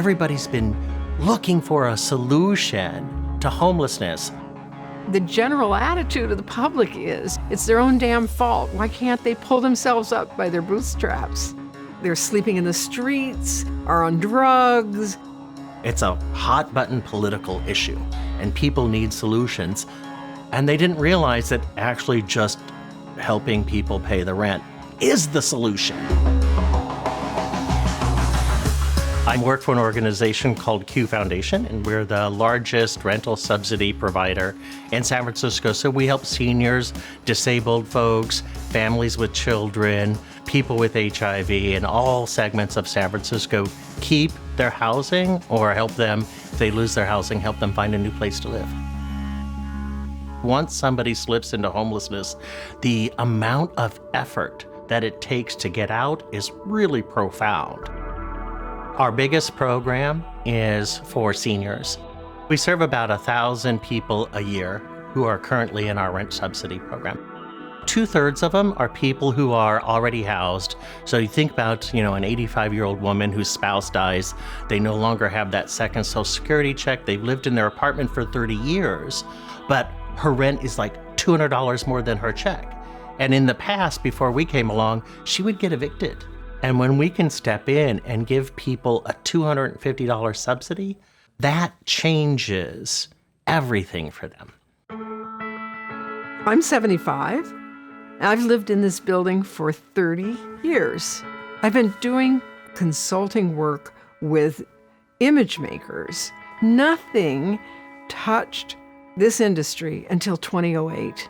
everybody's been looking for a solution to homelessness. The general attitude of the public is, it's their own damn fault. Why can't they pull themselves up by their bootstraps? They're sleeping in the streets, are on drugs. It's a hot button political issue, and people need solutions. And they didn't realize that actually just helping people pay the rent is the solution. I work for an organization called Q Foundation, and we're the largest rental subsidy provider in San Francisco. So we help seniors, disabled folks, families with children, people with HIV, and all segments of San Francisco keep their housing or help them, if they lose their housing, help them find a new place to live. Once somebody slips into homelessness, the amount of effort that it takes to get out is really profound. Our biggest program is for seniors. We serve about 1,000 people a year who are currently in our rent subsidy program. 2/3 of them are people who are already housed. So you think about, an 85-year-old woman whose spouse dies. They no longer have that second Social Security check. They've lived in their apartment for 30 years, but her rent is like $200 more than her check. And in the past, before we came along, she would get evicted. And when we can step in and give people a $250 subsidy, that changes everything for them. I'm 75. I've lived in this building for 30 years. I've been doing consulting work with image makers. Nothing touched this industry until 2008.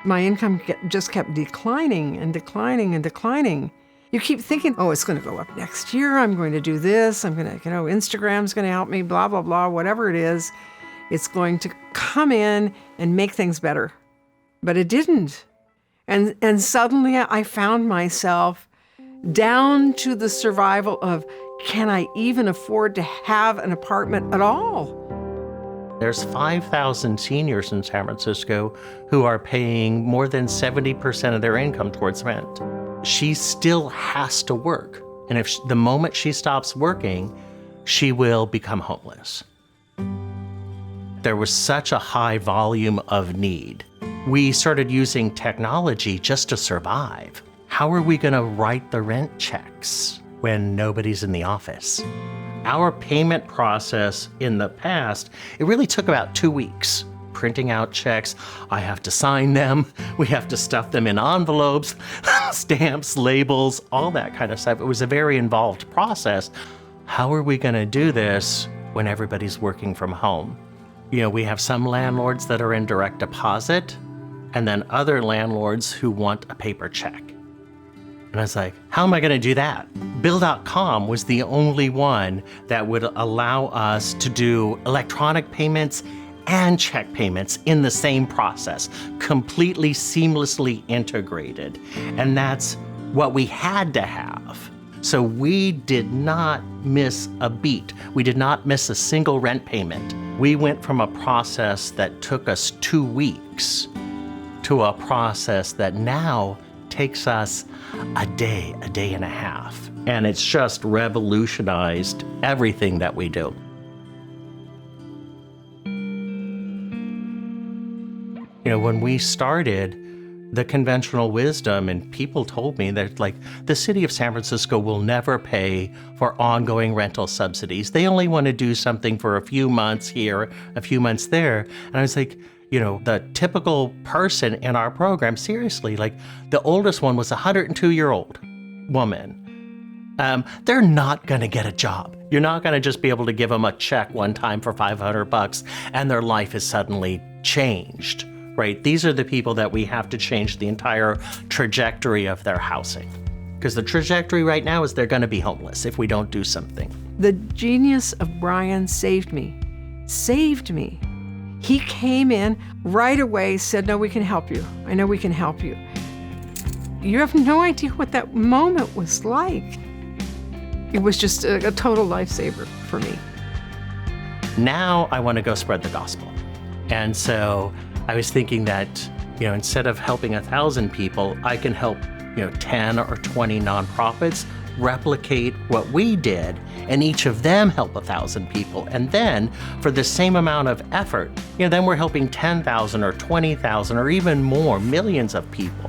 My income just kept declining and declining and declining. You keep thinking, it's going to go up next year. I'm going to do this. I'm going to, Instagram's going to help me, blah, blah, blah, whatever it is. It's going to come in and make things better. But it didn't. And suddenly I found myself down to the survival of, can I even afford to have an apartment at all? There's 5,000 seniors in San Francisco who are paying more than 70% of their income towards rent. She still has to work. And if the moment she stops working, she will become homeless. There was such a high volume of need. We started using technology just to survive. How are we going to write the rent checks when nobody's in the office? Our payment process in the past, it really took about 2 weeks. Printing out checks, I have to sign them, we have to stuff them in envelopes, stamps, labels, all that kind of stuff. It was a very involved process. How are we going to do this when everybody's working from home? We have some landlords that are in direct deposit, and then other landlords who want a paper check. And I was like, how am I going to do that? Bill.com was the only one that would allow us to do electronic payments and check payments in the same process, completely seamlessly integrated. And that's what we had to have. So we did not miss a beat. We did not miss a single rent payment. We went from a process that took us 2 weeks to a process that now takes us a day and a half. And it's just revolutionized everything that we do. When we started, the conventional wisdom, and people told me that the city of San Francisco will never pay for ongoing rental subsidies. They only want to do something for a few months here, a few months there. And I was like, the typical person in our program, seriously, the oldest one was a 102-year-old woman. They're not going to get a job. You're not going to just be able to give them a check one time for $500 and their life is suddenly changed. Right? These are the people that we have to change the entire trajectory of their housing. Because the trajectory right now is they're going to be homeless if we don't do something. The genius of Brian saved me. He came in right away, said, no, we can help you. I know we can help you. You have no idea what that moment was like. It was just a total lifesaver for me. Now I want to go spread the gospel. And so I was thinking that, instead of helping 1,000 people, I can help 10 or 20 nonprofits replicate what we did, and each of them help 1,000 people. And then for the same amount of effort, then we're helping 10,000 or 20,000 or even more, millions of people.